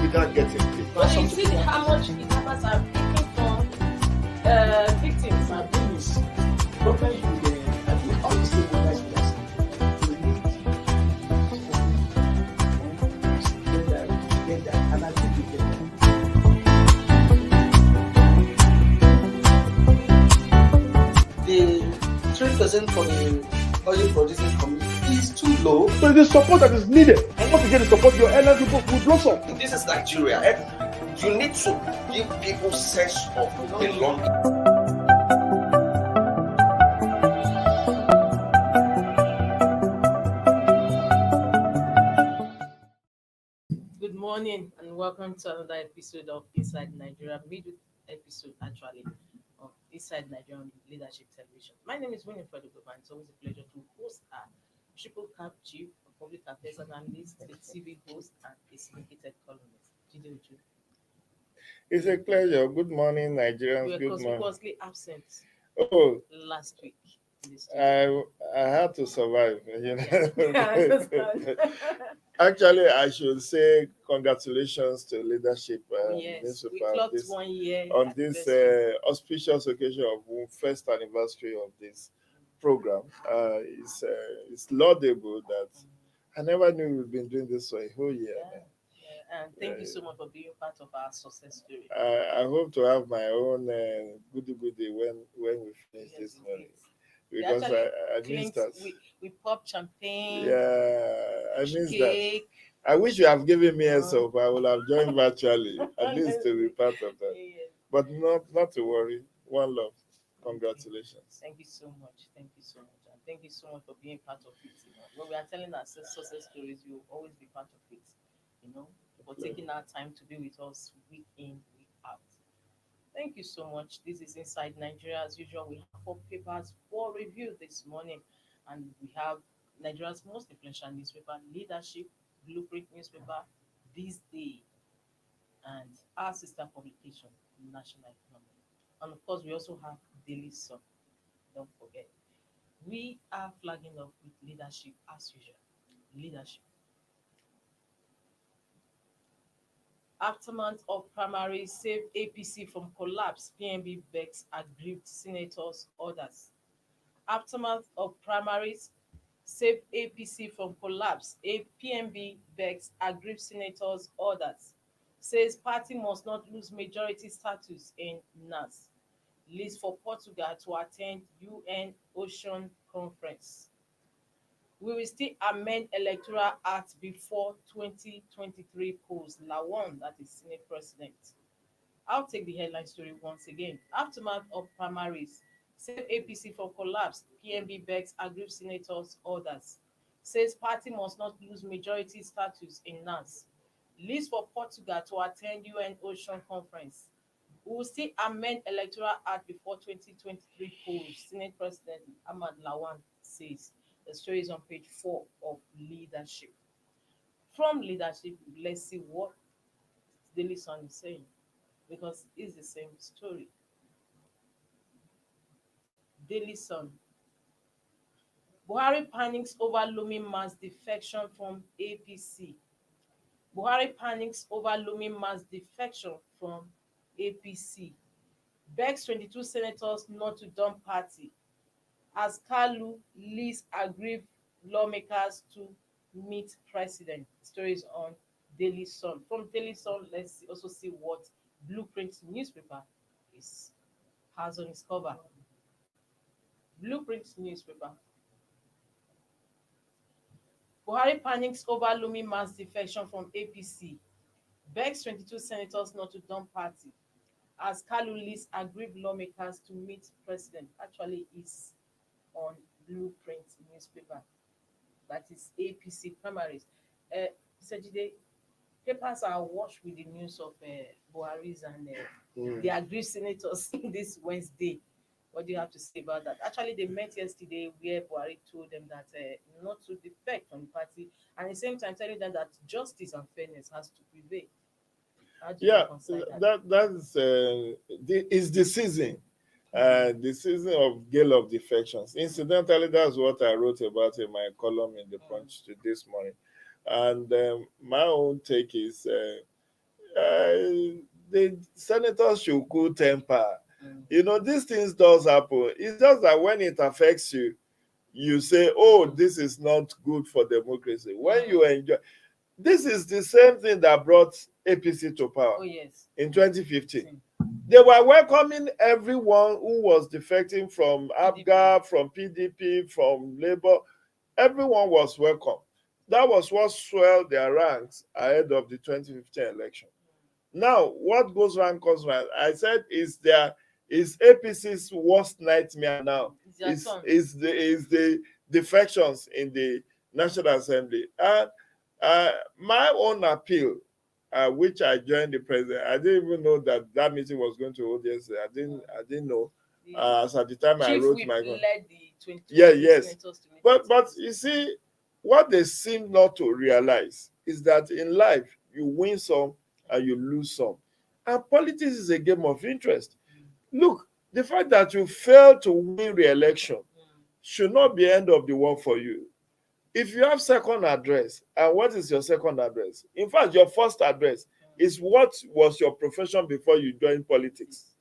we can't get it. But you see how much kidnappers are taking from victims. My thing is, government should, I think all the stakeholders should get that, and I think we get that. The 3% for the oil producing community is too low. So the support that is needed, and once you get the support, your airline people will blossom. This is Nigeria. You need to give people sense of belonging. Good morning and welcome to another episode of Inside Nigeria, middle episode actually of Inside Nigeria on Leadership Television. My name is Winifred Ogoban. It's always a pleasure to host our triple cap chief, a public affairs analyst, a TV host, and a syndicated columnist. It's a pleasure. Good morning, We Nigerians. were Good morning. conspicuously absent Oh, last week. In the studio. I had to survive. You know. I understand. Actually, I should say congratulations to leadership Yes, we newspaper clocked this, 1 year on this anniversary. auspicious occasion of first anniversary of this program. It's laudable that I never knew we've been doing this for a whole year. Yeah. And thank you so much for being part of our success story. I hope to have my own goody when we finish Yes, this morning. We Because actually I missed that. we pop champagne, Yeah, I missed that. cake. I wish you have given me a soap. I would have joined virtually, at least to be part of that. Yeah. But not to worry. One love. Congratulations. Thank you so much. Thank you so much. And thank you so much for being part of it. When we are telling our success stories, you will always be part of it. For taking our time to be with us week in, week out. Thank you so much. This is Inside Nigeria. As usual, we have 4 papers for review this morning. And we have Nigeria's most influential newspaper, Leadership, Blueprint newspaper, THISDAY, and our sister publication, National Economy. And of course, we also have Daily Sun. Don't forget. We are flagging off with leadership as usual. Leadership. Aftermath of primary save APC from collapse, PNB begs aggrieved senators' orders. Aftermath of primaries save APC from collapse, PNB begs aggrieved senators' orders. Says party must not lose majority status in NAS. List for Portugal to attend UN Ocean Conference. We will still amend Electoral Act before 2023 polls. Lawan, that is Senate President. I'll take the headline story once again. Aftermath of primaries. Save APC for collapse. PNB begs aggrieved senators' orders. Says party must not lose majority status in NAS. List for Portugal to attend UN Ocean Conference. We will still amend Electoral Act before 2023 polls. Senate President Ahmad Lawan says. The story is on page 4 of Leadership. From Leadership, let's see what Daily Sun is saying, because it's the same story. Daily Sun. Buhari panics over looming mass defection from APC. Buhari panics over looming mass defection from APC. Begs 22 senators not to dump party. As Kalu leads aggrieved lawmakers to meet president. Stories on Daily Sun. From Daily Sun, let's also see what Blueprint newspaper has on its cover. Blueprint newspaper. Buhari panics over looming mass defection from APC. Begs 22 senators not to dump party. As Kalu leads aggrieved lawmakers to meet president. Actually, is on Blueprint newspaper. That is APC primaries. Sajide, papers are washed with the news of Buhari's and the aggrieved senators this Wednesday. What do you have to say about that? Actually, they met yesterday where Buhari told them that not to defect from the party, and at the same time telling them that justice and fairness has to prevail. How do you reconcile that? It's the season. The season of gale of defections. Incidentally, that's what I wrote about in my column in the Punch this morning. And my own take is the senators should cool temper. You know, these things does happen. It's just that when it affects you, you say, oh, this is not good for democracy. When you enjoy, this is the same thing that brought APC to power. Oh, yes. In 2015. They were welcoming everyone who was defecting from ABGA, from PDP, from Labour. Everyone was welcome. That was what swelled their ranks ahead of the 2015 election. Now, what goes round comes round. I said is APC's worst nightmare now is the defections in the National Assembly. And my own appeal, which I joined the president, I didn't even know that meeting was going to hold yesterday. I didn't know. As at the time I wrote my led the 20 yes. But but you see, what they seem not to realize is that in life you win some and you lose some. And politics is a game of interest. Look, the fact that you fail to win re-election should not be end of the world for you. If you have second address, and what is your second address? In fact, your first address is what was your profession before you joined politics.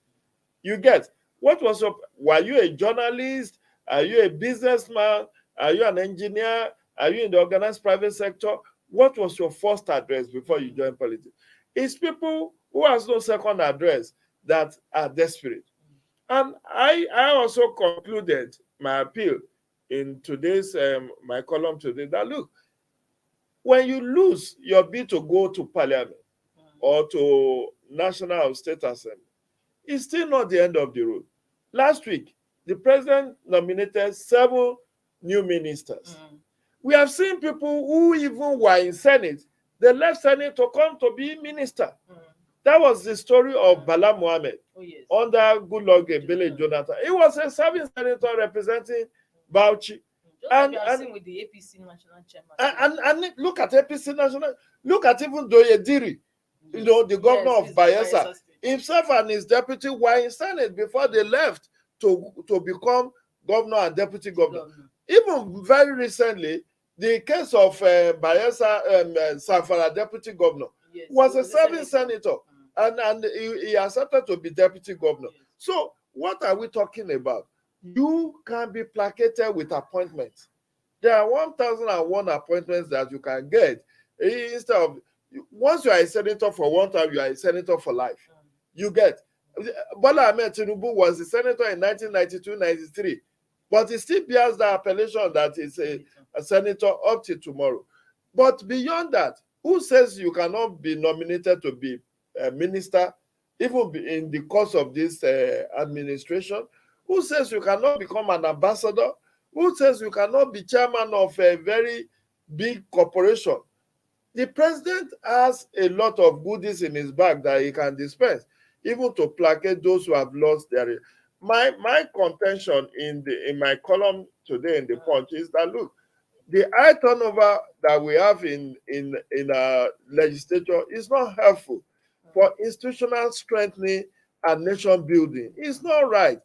You get, were you a journalist? Are you a businessman? Are you an engineer? Are you in the organized private sector? What was your first address before you joined politics? It's people who has no second address that are desperate. And I also concluded my appeal in today's my column today that look, when you lose your bid to go to parliament or to national or state assembly, it's still not the end of the road. Last week, the president nominated 7 new ministers. We have seen people who even were in Senate, they left Senate to come to be minister. That was the story of Bala Mohammed under Goodluck Ebele Jonathan. He was a serving senator representing Bauchi. And with the APC national chairman. And look at APC national, look at even Doyediri, you know, the governor of Bayelsa. Himself and his deputy were in Senate before they left to become governor and deputy governor. Even very recently, the case of Bayelsa Sanfara deputy governor was a serving senator, and he accepted to be deputy governor. So what are we talking about? You can be placated with appointments. There are 1,001 appointments that you can get. Instead of, once you are a senator for one time, you are a senator for life. You get. Bola Ahmed Tinubu was a senator in 1992-93, but he still bears the appellation that is a senator up to tomorrow. But beyond that, who says you cannot be nominated to be a minister, even in the course of this administration? Who says you cannot become an ambassador? Who says you cannot be chairman of a very big corporation? The president has a lot of goodies in his bag that he can dispense, even to placate those who have lost their. My contention in my column today in the Punch is that look, the high turnover that we have in our legislature is not helpful for institutional strengthening and nation building. It's not right.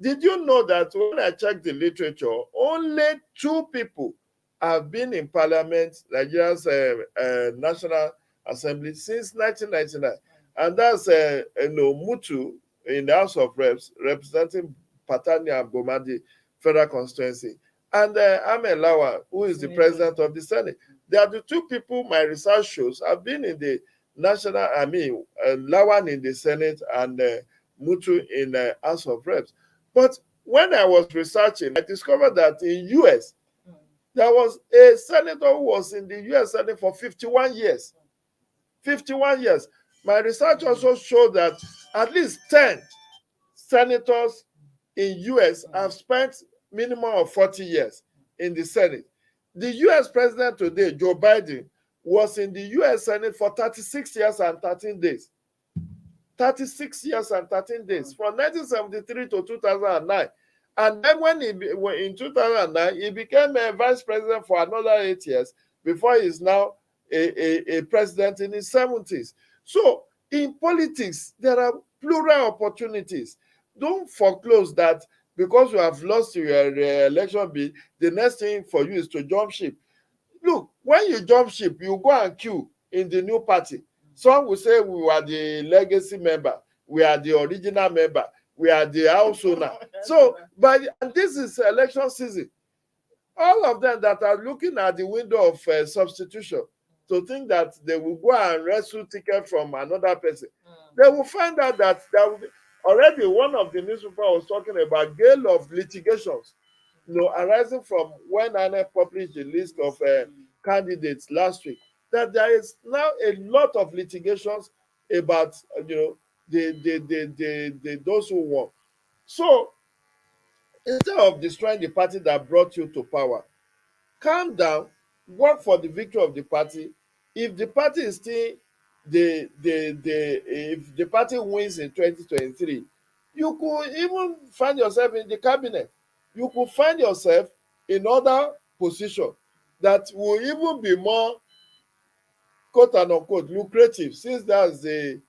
Did you know that when I checked the literature, only 2 people have been in Parliament, Nigeria's National Assembly, since 1999, and that's Mutu in the House of Reps, representing Patani and Bomadi Federal Constituency, and Ahmed Lawan, who is the president of the Senate. They are the 2 people my research shows have been in the national. Lawan in the Senate and Mutu in the House of Reps. But when I was researching, I discovered that in US, there was a senator who was in the US Senate for 51 years. 51 years. My research also showed that at least 10 senators in US have spent minimum of 40 years in the Senate. The US president today, Joe Biden, was in the US Senate for 36 years and 13 days. 36 years and 13 days, from 1973 to 2009. And then when in 2009, he became a vice president for another 8 years before he's now a president in his 70s. So in politics, there are plural opportunities. Don't foreclose that because you have lost your election bid, the next thing for you is to jump ship. Look, when you jump ship, you go and queue in the new party. Some will say we were the legacy member, we are the original member, we are the house owner. So, but and this is election season. All of them that are looking at the window of substitution to think that they will go and wrestle ticket from another person, they will find out that there will be, already one of the newspaper was talking about gale of litigations, arising from when INEC published the list of candidates last week. That there is now a lot of litigations about those who won. So instead of destroying the party that brought you to power, calm down, work for the victory of the party. If the party is still if the party wins in 2023, you could even find yourself in the cabinet. You could find yourself in other position that will even be more quote and unquote lucrative, since that's the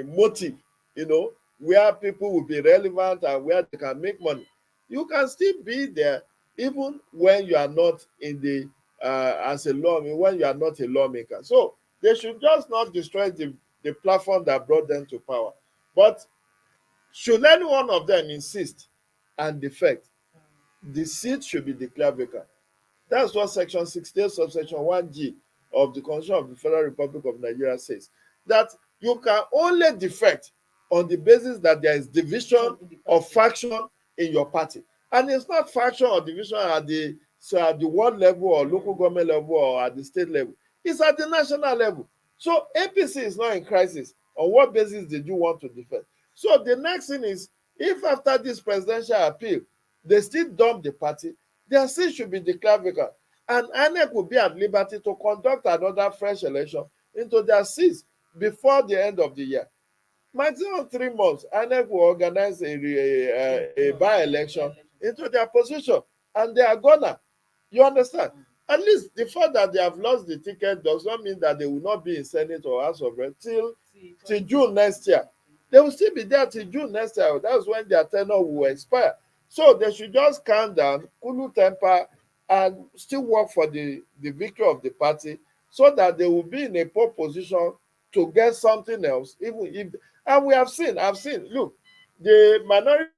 motive, where people will be relevant and where they can make money. You can still be there even when you are not in the as a lawmaker, when you are not a lawmaker. So they should just not destroy the platform that brought them to power. But should any one of them insist and defect, the seat should be declared vacant. That's what Section 68, subsection 1G of the Constitution of the Federal Republic of Nigeria says. That you can only defect on the basis that there is division of faction in your party. And it's not faction or division at the world level or local government level or at the state level. It's at the national level. So APC is not in crisis. On what basis did you want to defect? So the next thing is, if after this presidential appeal, they still dump the party, their seat should be declared vacant. And INEC will be at liberty to conduct another fresh election into their seats before the end of the year. Maximum 3 months, INEC will organize a by-election into their position, and they are gonna. You understand? At least the fact that they have lost the ticket does not mean that they will not be in Senate or House of Reps till June next year. They will still be there till June next year. That's when their tenure will expire. So they should just calm down, cool temper, and still work for the victory of the party, so that they will be in a poor position to get something else. Even if, and I've seen, look, the minority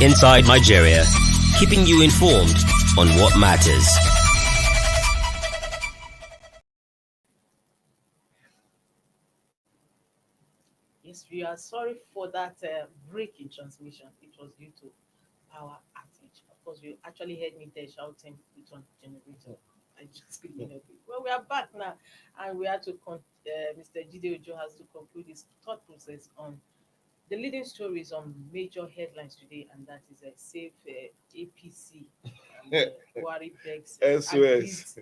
Inside Nigeria, keeping you informed on what matters. Yes, we are sorry for that break in transmission. It was due to power outage. Of course, you actually heard me there shouting it on the generator. I just couldn't help it. Well, we are back now, and we have to Mr. Jide Ojo has to conclude his thought process on the leading stories on major headlines today, and that is a safe APC and Buhari begs SOS.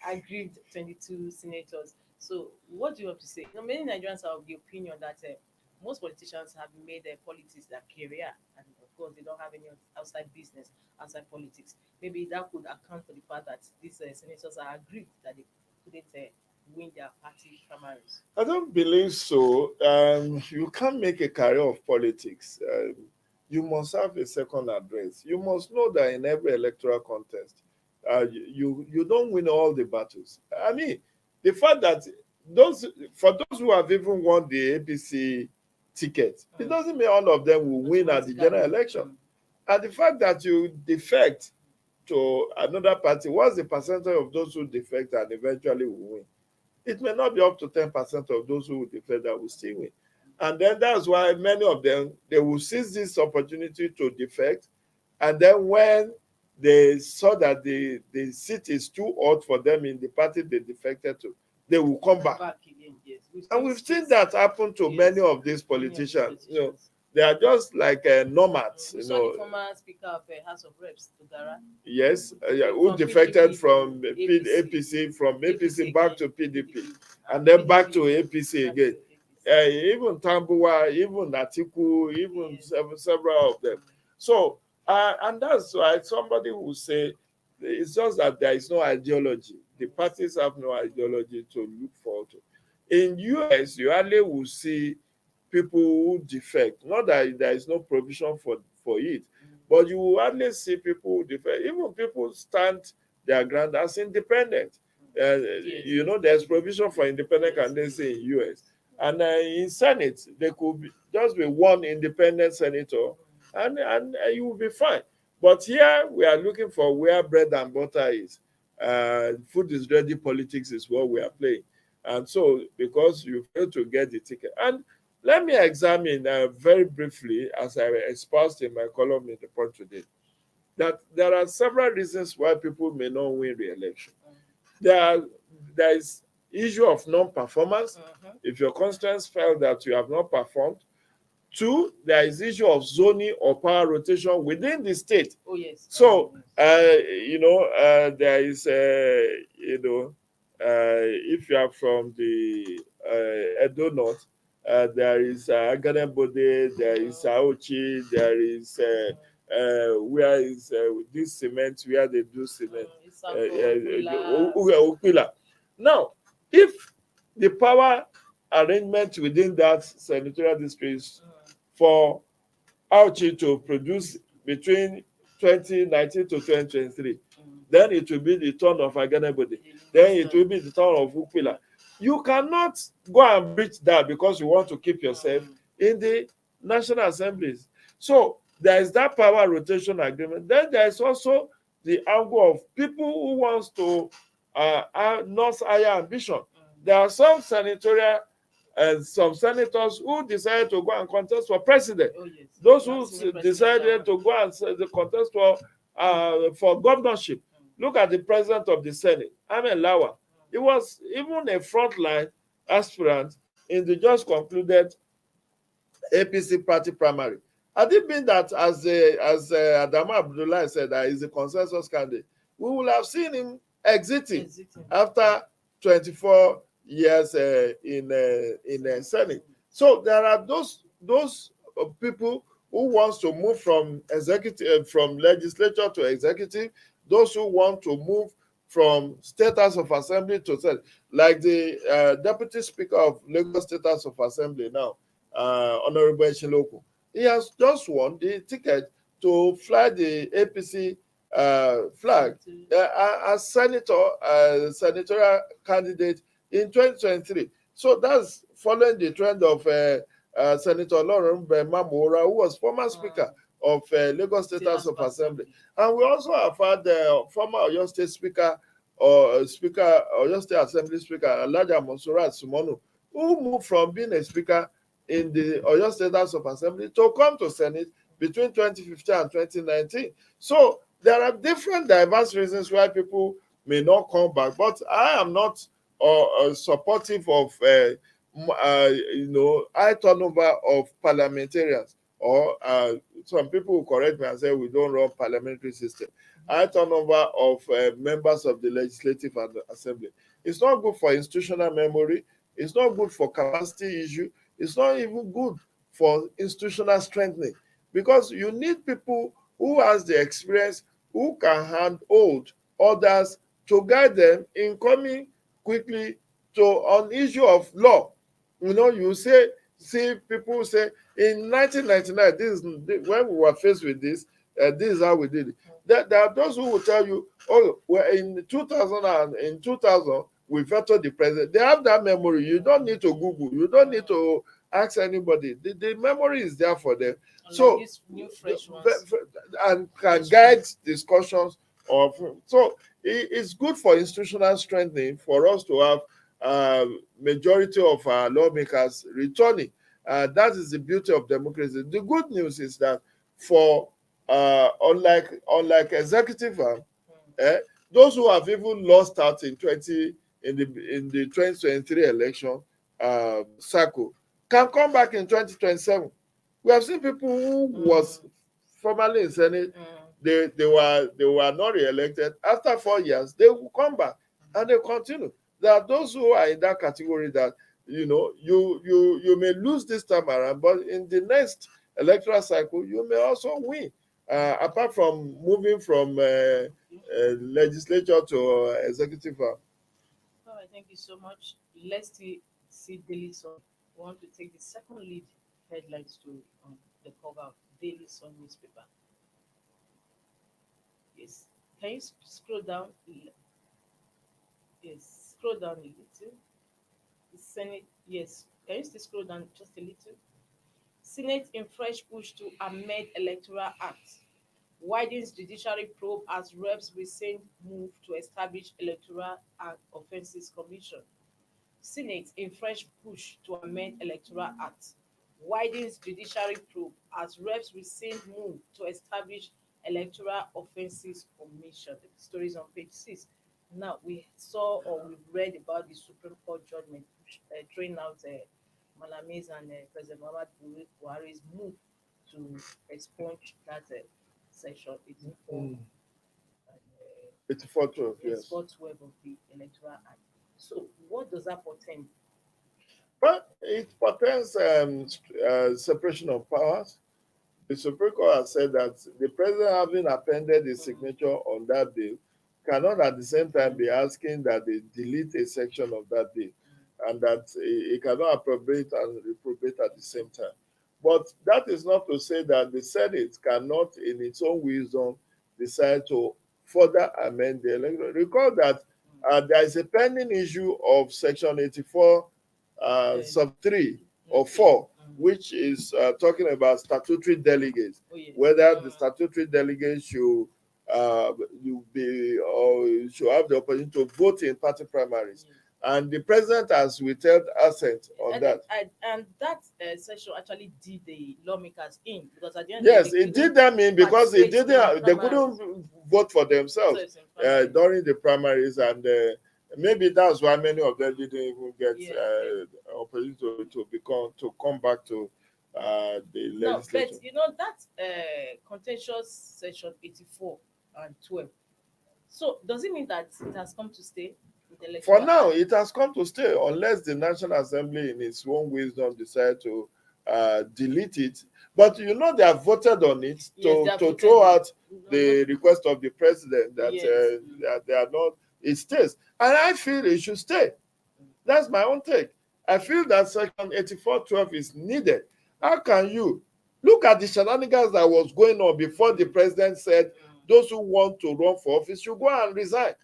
aggrieved 22 senators. So, what do you have to say? Many Nigerians are of the opinion that most politicians have made their politics their career, and of course, they don't have any outside business outside politics. Maybe that could account for the fact that these senators are aggrieved that they couldn't win their party primaries. I don't believe so. You can't make a career of politics. You must have a second address. You must know that in every electoral contest, you don't win all the battles. I mean, the fact that for those who have even won the APC ticket, it doesn't mean all of them will win at the general election. And the fact that you defect to another party, what's the percentage of those who defect and eventually will win? It may not be up to 10% of those who will defect that will still win. And then that's why many of them, they will seize this opportunity to defect. And then when they saw that the seat is too odd for them in the party they defected to, they will come back. Again, yes. And we've seen that happen to many of these politicians. You know, they are just like nomads. We You saw know, the former Speaker of House of Reps, Tugara. yes, who defected from APC, from APC back to PDP, and then back to APC again. Even Tambuwa, even Atiku, even several of them. So, and that's why somebody will say it's just that there is no ideology. The parties have no ideology to look forward to. In US, you hardly will see people who defect. Not that there is no provision for it, but you will hardly see people who defect. Even people stand their ground as independent. You know, there's provision for independent candidacy in US. And in Senate, there could just be one independent senator, and you will be fine. But here, we are looking for where bread and butter is. Food is ready, politics is what we are playing. And so, because you fail to get the ticket. And let me examine very briefly, as I exposed in my column in the Punch today, that there are several reasons why people may not win re-election. There is issue of non-performance. If your constituents felt that you have not performed. Two, there is issue of zoning or power rotation within the state. Oh, yes. So, you know, there is, you know, if you are from the Edo North, there is Aganebode, there is Aochi, there is where is this cement, where they do cement. Okpila. Now, if the power arrangement within that senatorial district is for Aochi to produce between 2019 to 2023, then it will be the turn of Aganebode. Then it will be the turn of Ukpila. You cannot go and breach that because you want to keep yourself in the National Assemblies. So there is that power rotation agreement. Then there is also the angle of people who wants to not higher ambition. There are some senatorial and some senators who decided to go and contest for president. Oh, yes. Those who decided to go and contest for governorship. Look at the president of the Senate, Amen Lawa. He was even a frontline aspirant in the just concluded APC party primary. Had it been that, as Adama Abdullah said, that he's a consensus candidate, we will have seen him exiting. After 24 years in the Senate. So there are those people who wants to move from legislature to executive, those who want to move from State House of Assembly to Senate, like the Deputy Speaker of Lagos State House of Assembly now, Honorable Eshiloko. He has just won the ticket to fly the APC flag as senatorial candidate in 2023. So that's following the trend of Senator Lauren Mamora, who was former speaker of Lagos State House of Assembly. And we also have had the former Oyo State Speaker or Oyo State Assembly Speaker, Elijah Monsurat Sumonu, who moved from being a speaker in the Oyo State House of Assembly to come to Senate between 2015 and 2019. So there are different diverse reasons why people may not come back, but I am not supportive of high turnover of parliamentarians, or some people will correct me and say we don't run parliamentary system. High turnover of members of the legislative and the assembly. It's not good for institutional memory. It's not good for capacity issue. It's not even good for institutional strengthening, because you need people who has the experience, who can handhold others to guide them in coming quickly to an issue of law. You see people say in 1999, when we were faced with this, this is how we did it. There are those who will tell you, oh, well, in 2000, we vetoed the president. They have that memory. You don't need to Google. You don't need to ask anybody. The memory is there for them. So these new fresh ones. And can guide discussions of. So it's good for institutional strengthening for us to have majority of our lawmakers returning. That is the beauty of democracy. The good news is that for unlike executive those who have even lost out in the 2023 election cycle can come back in 2027. We have seen people who was formerly in Senate, they were not re-elected. After 4 years, they will come back and they continue. There are those who are in that category that you may lose this time around, but in the next electoral cycle, you may also win. Apart from moving from legislature to executive. All right, thank you so much. Let's see Daily Sun. We want to take the second lead headline story on the cover of Daily Sun newspaper. Yes, can you scroll down? Yes, scroll down a little. The Senate, yes, can you still scroll down just a little? Senate in fresh push to amend Electoral Act. Widens judiciary probe as reps rescind move to establish Electoral Act Offences Commission. Senate in fresh push to amend Electoral Act. Widens judiciary probe as reps rescind move to establish Electoral Offences Commission. The story is on page 6. Now, we saw or we read about the Supreme Court judgment throwing out Malami's and President Muhammad Buhari's move to expunge that section 84-12, yes. 12 of the Electoral Act. So, what does that portend? But it portends separation of powers. The Supreme Court has said that the president, having appended his signature on that bill, cannot at the same time be asking that they delete a section of that bill, and that he cannot appropriate and reprobate at the same time. But that is not to say that the Senate cannot, in its own wisdom, decide to further amend the election. Recall that there is a pending issue of Section 84, sub 3 or 4, which is talking about statutory delegates, whether the statutory delegates should should have the opportunity to vote in party primaries. And the president has withheld assent on that. And that session actually did the lawmakers in, because at the end yes, it did them in because they couldn't vote for themselves during the primaries, and maybe that's why many of them didn't even get opportunity to come back to the legislature. But that contentious section 84 and 12. So does it mean that it has come to stay? For now, it has come to stay unless the National Assembly, in its own wisdom, decide to delete it. But they have voted on it to throw out the request of the president that they are not. It stays, and I feel it should stay. That's my own take. I feel that Section 84:12 is needed. How can you look at the shenanigans that was going on before the president said those who want to run for office should go and resign?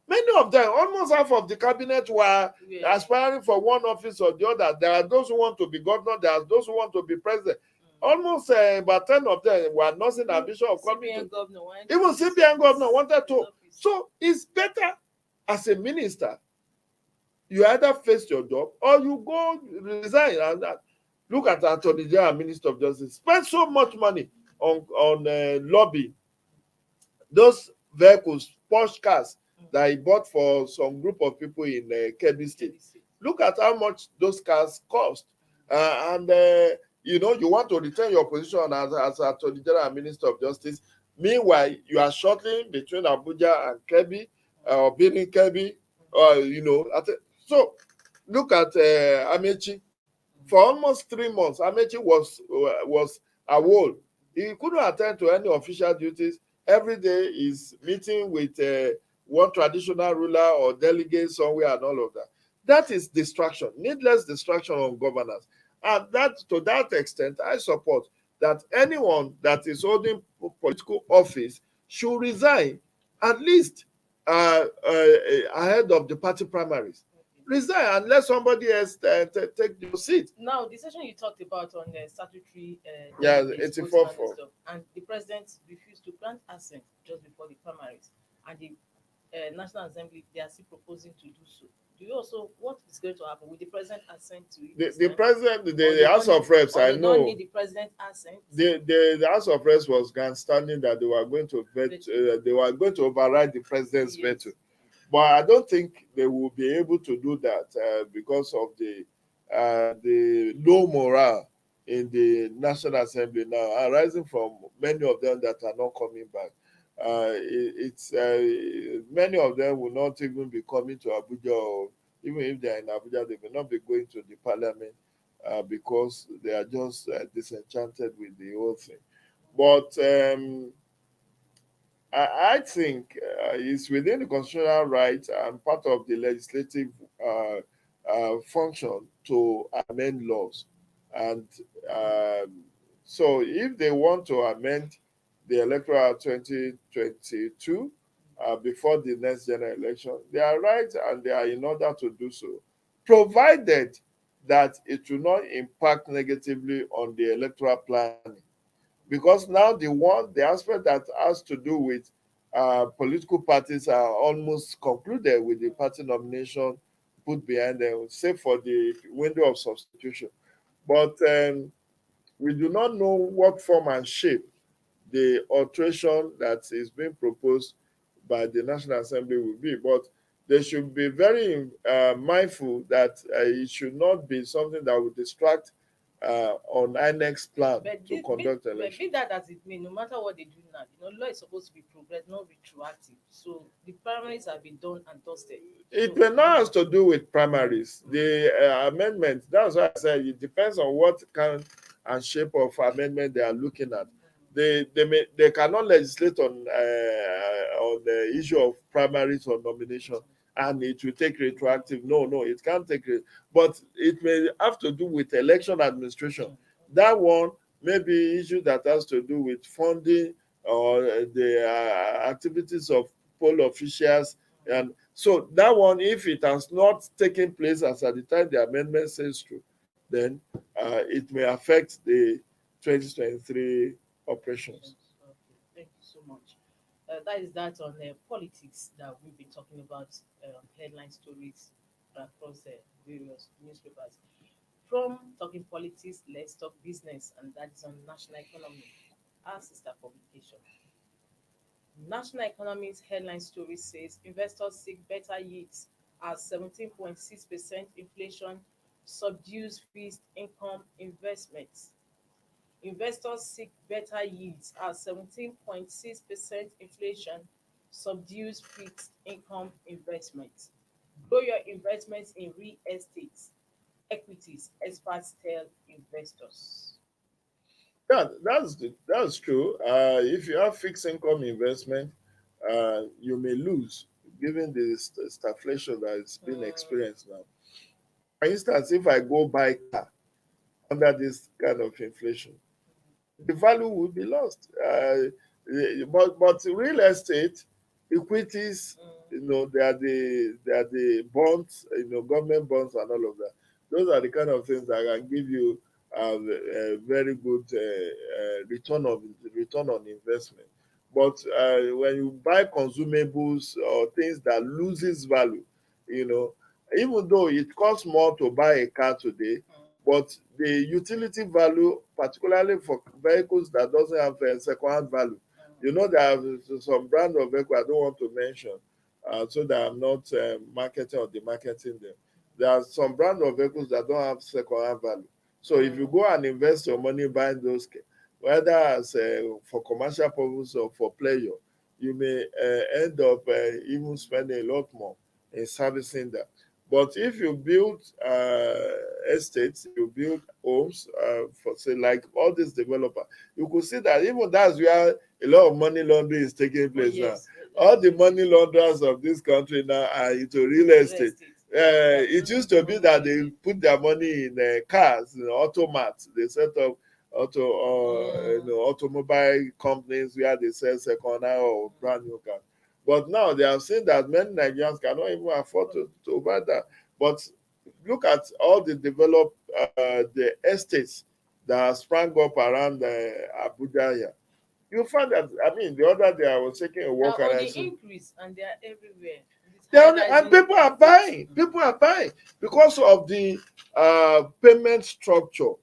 Many of them, almost half of the cabinet, were aspiring for one office or the other. There are those who want to be governor. There are those who want to be president. almost about 10 of them were nursing ambition of coming to. Governor wanted Even to CBN governor wanted to. office. So it's better as a minister, you either face your job or you go resign. And look at Attorney General and Minister of Justice. Spend so much money on lobby. Those vehicles, Porsche cars that he bought for some group of people in Kebbi State. Look at how much those cars cost. You know, you want to retain your position as Attorney General and Minister of Justice. Meanwhile, you are shuttling between Abuja and Kebbi, or Benin Kebbi, you know. So, look at Amechi. For almost 3 months, Amechi was a wall. He couldn't attend to any official duties. Every day is meeting with one traditional ruler or delegate somewhere and all of that. That is distraction, needless distraction on governance. And that, to that extent, I support that anyone that is holding political office should resign at least ahead of the party primaries. Resign and let somebody else take your seat. Now, the session you talked about on the statutory, 84-4, and the president refused to grant assent just before the primaries, and the National Assembly, they are still proposing to do so. Do you also, what is going to happen with the president assent to it? The president, the House of Reps, I know. Don't need the president assent. The House of Reps was grandstanding that they were going to they were going to override the president's veto, but I don't think they will be able to do that because of the low morale in the National Assembly now, arising from many of them that are not coming back. Many of them will not even be coming to Abuja, or even if they are in Abuja, they may not be going to the parliament because they are just disenchanted with the whole thing. But I think it's within the constitutional right and part of the legislative function to amend laws. And so if they want to amend the electoral 2022 before the next general election, they are right and they are in order to do so, provided that it will not impact negatively on the electoral planning. Because now the aspect that has to do with political parties are almost concluded with the party nomination put behind them, save for the window of substitution. But we do not know what form and shape the alteration that is being proposed by the National Assembly will be. But they should be very mindful that it should not be something that will distract on INEC's plan to conduct elections. Be that as it may, no matter what they do now, law is supposed to be progressive, not retroactive. So the primaries have been done and dusted. It may not have to do with primaries. The amendment, that's why I said it depends on what kind and shape of amendment they are looking at. They cannot legislate on the issue of primaries or nomination, and it will take retroactive. No, it can't take it. But it may have to do with election administration. That one may be issue that has to do with funding or the activities of poll officials. And so that one, if it has not taken place as at the time the amendment says true, then it may affect the 2023 operations. Okay, thank you so much. That is that on politics that we've been talking about, headline stories across the various newspapers. From talking politics, let's talk business, and that is on national economy, our sister publication. National Economy's headline story says investors seek better yields as 17.6% inflation subdues fixed income investments. Investors seek better yields as 17.6% inflation subdues fixed income investments. Grow your investments in real estate, equities, experts tell investors. That's true. If you have fixed income investment, you may lose given the stagflation that is being experienced now. For instance, if I go buy car under this kind of inflation, the value will be lost. But real estate, equities, they are the bonds, government bonds and all of that. Those are the kind of things that can give you very good return on investment. But when you buy consumables or things that loses value, you know, even though it costs more to buy a car today, but the utility value, particularly for vehicles that doesn't have a second-hand value, you know, there are some brand of vehicle I don't want to mention, so that I'm not marketing or demarketing them. There are some brand of vehicles that don't have second-hand value. So if you go and invest your money buying those, whether as for commercial purpose or for pleasure, you may end up even spending a lot more in servicing that. But if you build estates, you build homes for say like all these developers, you could see that even that's where a lot of money laundering is taking place now. All the money launderers of this country now are into real estate. It used to be that they put their money in cars, automats. They set up automobile companies where they sell second hand or brand new cars. But now they have seen that many Nigerians cannot even afford to buy that. But look at all the developed the estates that sprang up around Abuja here. You find that, I mean, the other day I was taking a walk and I said, increase and they are everywhere. and people are buying. People are buying because of the payment structure.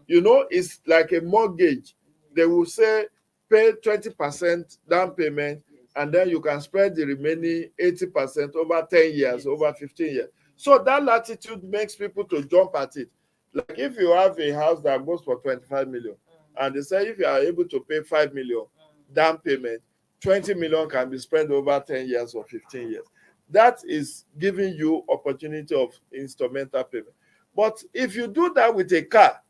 You know, it's like a mortgage. They will say pay 20% down payment, and then you can spread the remaining 80% over 10 years, over 15 years. So that latitude makes people to jump at it. Like if you have a house that goes for 25 million, and they say if you are able to pay 5 million down payment, 20 million can be spread over 10 years or 15 years. That is giving you opportunity of instrumental payment. But if you do that with a car,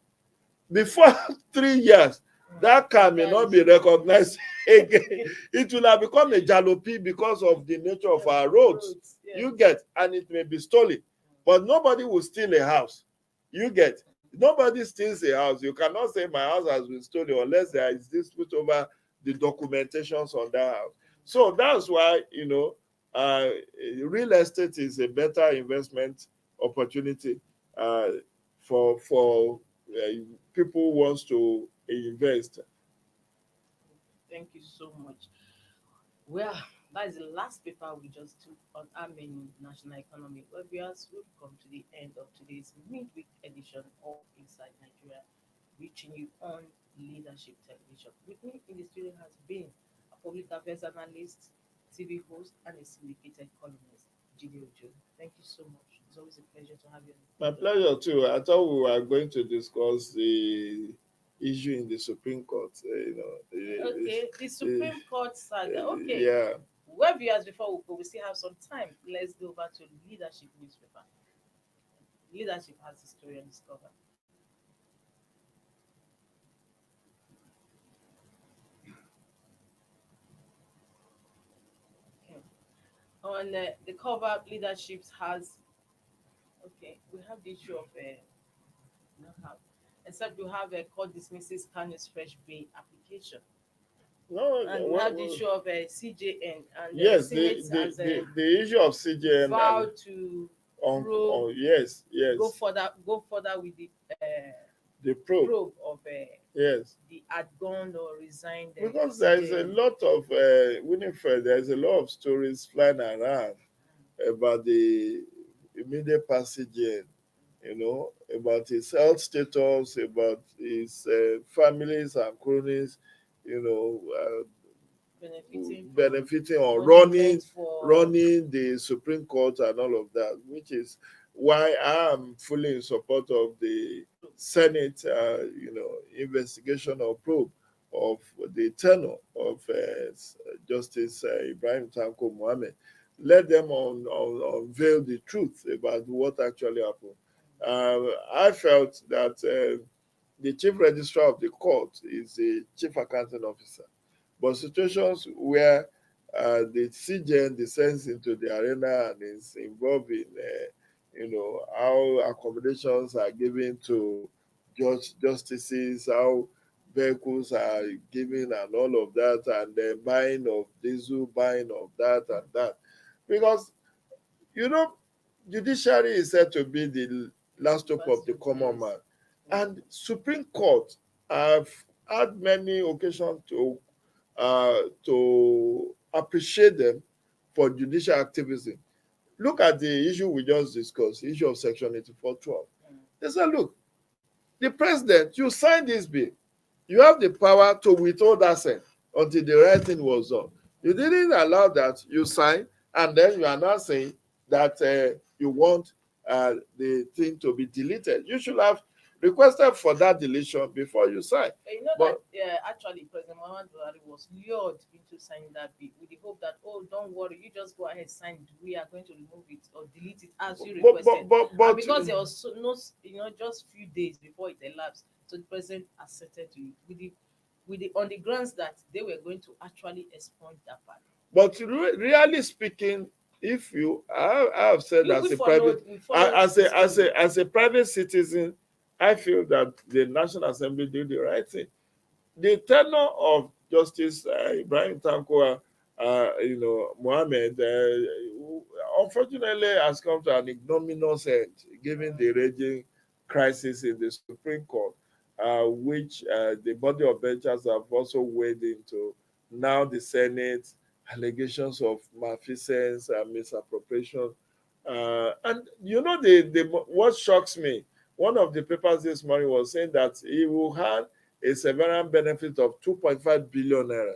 before 3 years, that car may not be recognized again. It will have become a jalopy because of the nature of our roads. You get, and it may be stolen. But nobody will steal a house. You get, nobody steals a house. You cannot say my house has been stolen unless there is dispute over the documentations on that house. So that's why, real estate is a better investment opportunity for people who wants to invest. Thank you so much. Well, that is the last paper we just took on our menu, national economy. Well, viewers, we've come to the end of today's midweek edition of Inside Nigeria, reaching you on Leadership Television. With me in the studio has been a public affairs analyst, TV host, and a syndicated columnist, Jide Ojo. Thank you so much. It's always a pleasure to have you. My pleasure too. I thought we were going to discuss the issue in the Supreme Court. Okay, the Supreme Court saga. Okay. Yeah. Well, viewers, before we go, we still have some time. Let's go over to Leadership newspaper. Leadership has the story on this cover. Okay. On the cover, Leadership has. Okay, we have the issue of not have, except you have a court dismisses Kanu's fresh bail application. No, And we have the issue of CJN and yes, Senate has the issue of CJN vowed to yes, go further with the probe of yes, the outgone or resigned because there is a CJN. lot of Winifred, there's a lot of stories flying around about the immediate passage, about his health status, about his families and cronies, benefiting or running the Supreme Court and all of that, which is why I am fully in support of the Senate, investigation or probe of the tenure of Justice Ibrahim Tanko Mohammed. Let them unveil the truth about what actually happened. I felt that the chief registrar of the court is the chief accounting officer. But situations where the CJN descends into the arena and is involved in, how accommodations are given to justices, how vehicles are given and all of that, and the buying of diesel, buying of that and that. Because, judiciary is said to be the last hope of the common man. And Supreme Court have had many occasions to appreciate them for judicial activism. Look at the issue we just discussed, the issue of Section 8412. They said, look, the president, you signed this bill. You have the power to withhold assent until the right thing was done. You didn't allow that. You signed, and then you are now saying that you want the thing to be deleted. You should have requested for that deletion before you sign. You know But that actually President Muhammad Buhari was lured into signing that bill with the hope that, oh, don't worry, you just go ahead, sign it. We are going to remove it or delete it as you requested. And because there was no, just few days before it elapsed, so the president accepted to it on the grounds that they were going to actually expunge that part. But really speaking, if I have said as a private citizen, I feel that the National Assembly did the right thing. The tenure of Justice Ibrahim Tanko, Mohammed, unfortunately has come to an ignominious end, given the raging crisis in the Supreme Court, which the body of benchers have also waded into. Now the Senate, allegations of malfeasance and misappropriation. And what shocks me, one of the papers this morning was saying that he will have a severance benefit of 2.5 billion naira.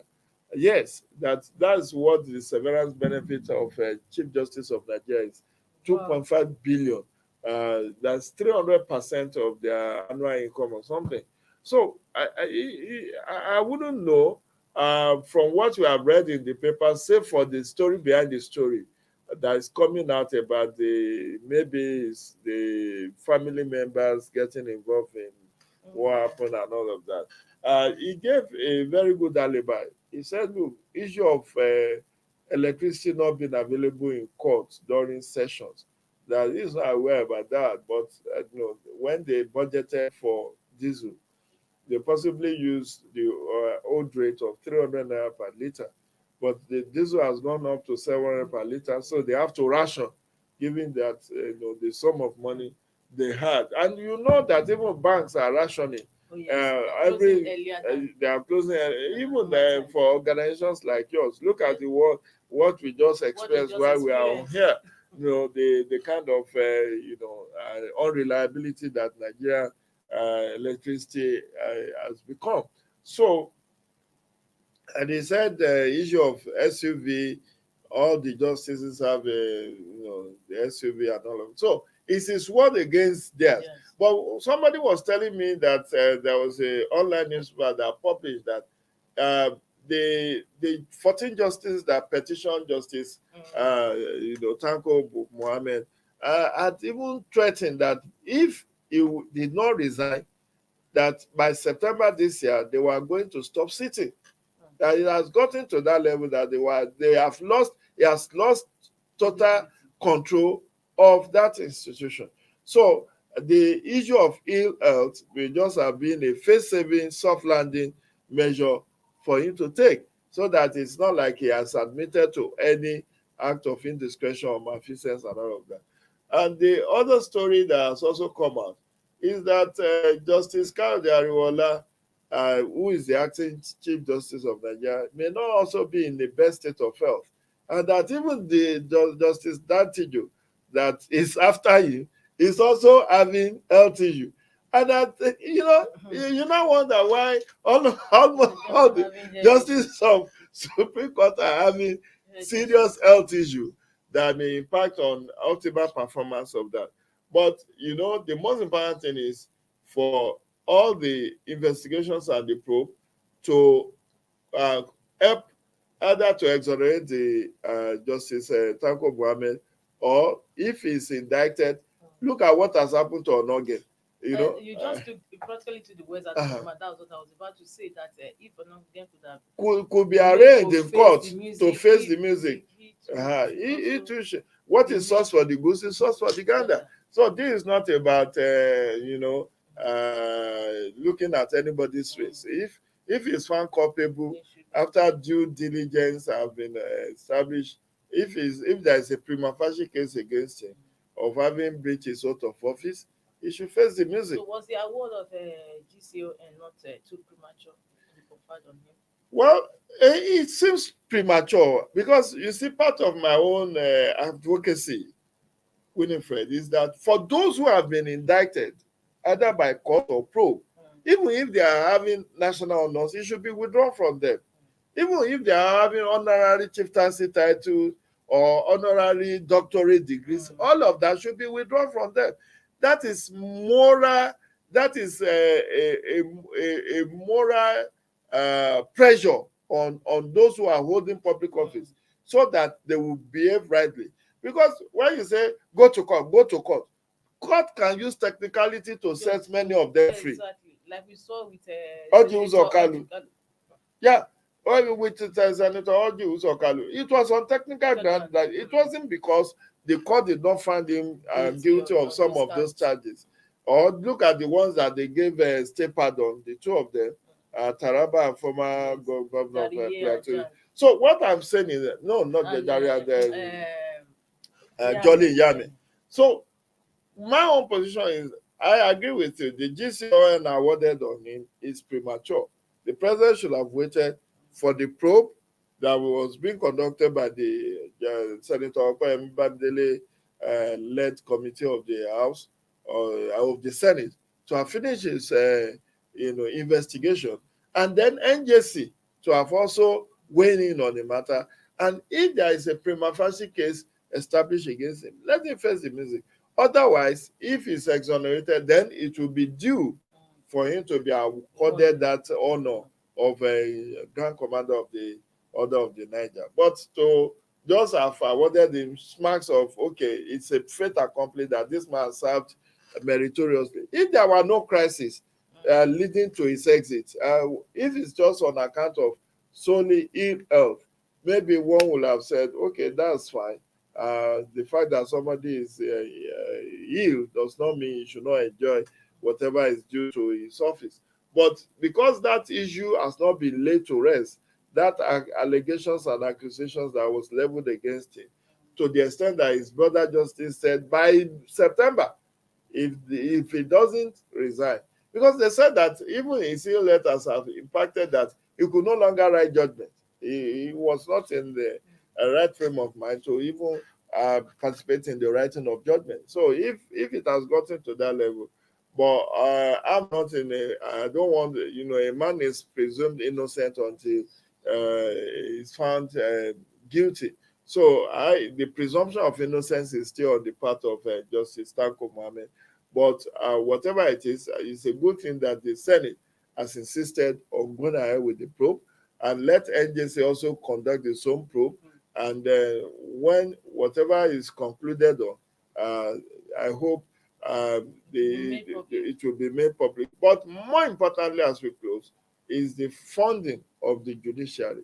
Yes, that's what the severance benefit of Chief Justice of Nigeria is, 2.5 billion. That's 300% of their annual income or something. So I wouldn't know from what we have read in the paper, save for the story behind the story that is coming out about maybe the family members getting involved in what happened and all of that. He gave a very good alibi. He said, look, issue of electricity not being available in court during sessions, that he's not aware about that, but when they budgeted for diesel, they possibly used the old rate of 300 naira per liter, but the diesel has gone up to 700 per liter, so they have to ration, given that the sum of money they had. And that even banks are rationing. Oh, yes. They are closing, even for organizations like yours. Look at what we just experienced while we are on here. The kind of unreliability that Nigeria electricity has become. So, and he said the issue of SUV, all the justices have the SUV and all of it. So it's his word against theirs. Yes. But somebody was telling me that there was an online newspaper that published that the 14 justices that petitioned Justice Tanko Mohammed had even threatened that if he did not resign, that by September this year they were going to stop sitting. That it has gotten to that level that he has lost total control of that institution. So the issue of ill health will just have been a face-saving, soft landing measure for him to take, so that it's not like he has admitted to any act of indiscretion or malfeasance and all of that. And the other story that has also come out is that Justice Kayode Ariwoola, who is the acting Chief Justice of Nigeria, may not also be in the best state of health. And that even the Justice Dantijo that is after you is also having health issue. And that, you now wonder why almost all the justices of Supreme Court are having serious health issue that may impact on ultimate performance of that. But, the most important thing is for all the investigations and the probe to help either to exonerate the Justice Tanko Mohammed, or if he's indicted, look at what has happened to Onoge. You just took practically to the words at the moment. That was what I was about to say, that if Onoge could be arraigned in court to face the music. What is source for the goose is source for the gander. So this is not about looking at anybody's face. If he's found culpable after due diligence have been established, if there is a prima facie case against him of having breached his oath of office, he should face the music. So was the award of GCON not too premature to be conferred on him? Well, it seems premature because you see, part of my own advocacy, Winifred, is that for those who have been indicted, either by court or probe, even if they are having national honors, it should be withdrawn from them. Even if they are having honorary chieftaincy title or honorary doctorate degrees, all of that should be withdrawn from them. That is moral. That is a moral pressure on those who are holding public office, so that they will behave rightly. Because when you say go to court can use technicality to set many of them free. Exactly, like we saw with Orji Uzokalu. Yeah, with Senator Orji Uzokalu. It was on technical ground that it wasn't because the court did not find him guilty of some of those charges. Or look at the ones that they gave state pardon, the two of them, Taraba and former governor of Plateau. So what I'm saying is that, no, not the Daria, Jolly Yami. So my own position is, I agree with you. The GCON awarded on him is premature. The president should have waited for the probe that was being conducted by the Senator Okoyemi Bamidele led committee of the House or of the Senate to have finished his investigation, and then NJC to have also weighed in on the matter. And if there is a prima facie case established against him, let him face the music. Otherwise, if he's exonerated, then it will be due for him to be accorded that honor of a Grand Commander of the Order of the Niger. But to just have awarded him marks of, okay, it's a fait accompli that this man served meritoriously. If there were no crisis leading to his exit, if it's just on account of solely ill health, maybe one would have said, okay, that's fine. The fact that somebody is ill does not mean he should not enjoy whatever is due to his office. But because that issue has not been laid to rest, that allegations and accusations that was leveled against him, to the extent that his brother Justice said by September, if he doesn't resign, because they said that even his ill letters have impacted that he could no longer write judgment. He was not in the right frame of mind to even participate in the writing of judgment. So if it has gotten to that level, but I'm not in I don't want, a man is presumed innocent until he's found guilty. So the presumption of innocence is still on the part of Justice Tanko Mohammed. But whatever it is, it's a good thing that the Senate has insisted on going ahead with the probe, and let NJC also conduct its own probe. And when whatever is concluded on, I hope it will be made public. But more importantly, as we close, is the funding of the judiciary.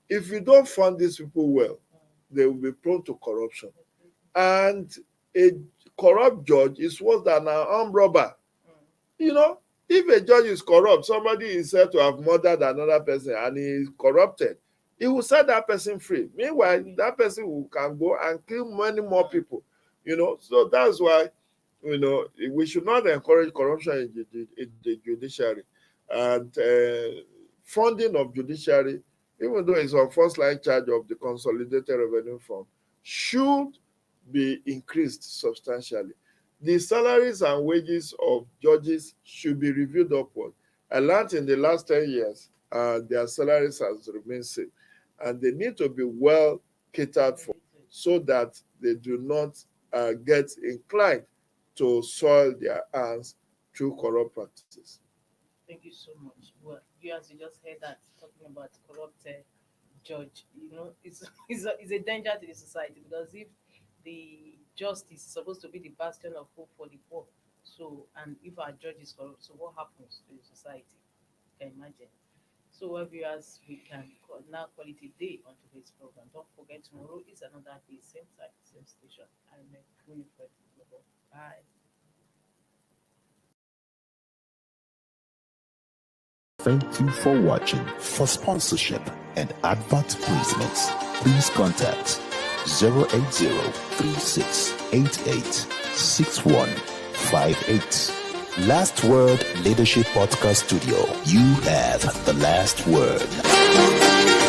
If you don't fund these people well, they will be prone to corruption. And a corrupt judge is worse than an armed robber. If a judge is corrupt, somebody is said to have murdered another person and he is corrupted, he will set that person free. Meanwhile, that person can go and kill many more people. So that's why, we should not encourage corruption in the judiciary. And funding of judiciary, even though it's on first line charge of the Consolidated Revenue Fund, should be increased substantially. The salaries and wages of judges should be reviewed upward. I learned in the last 10 years, their salaries has remained same. And they need to be well catered for so that they do not get inclined to soil their hands through corrupt practices. Thank you so much. Well, you just heard that talking about corrupt judge, it's a danger to the society, because if the justice is supposed to be the bastion of hope for the poor, so, and if our judge is corrupt, so what happens to the society? You can imagine. So, viewers, we can now call it a day on today's program. Don't forget, tomorrow is another day, same time, same station. I'm Winifred. Bye. Thank you for watching. For sponsorship and advert placements, please contact 080-3688-61 0858. Last Word Leadership Podcast Studio. You have the last word.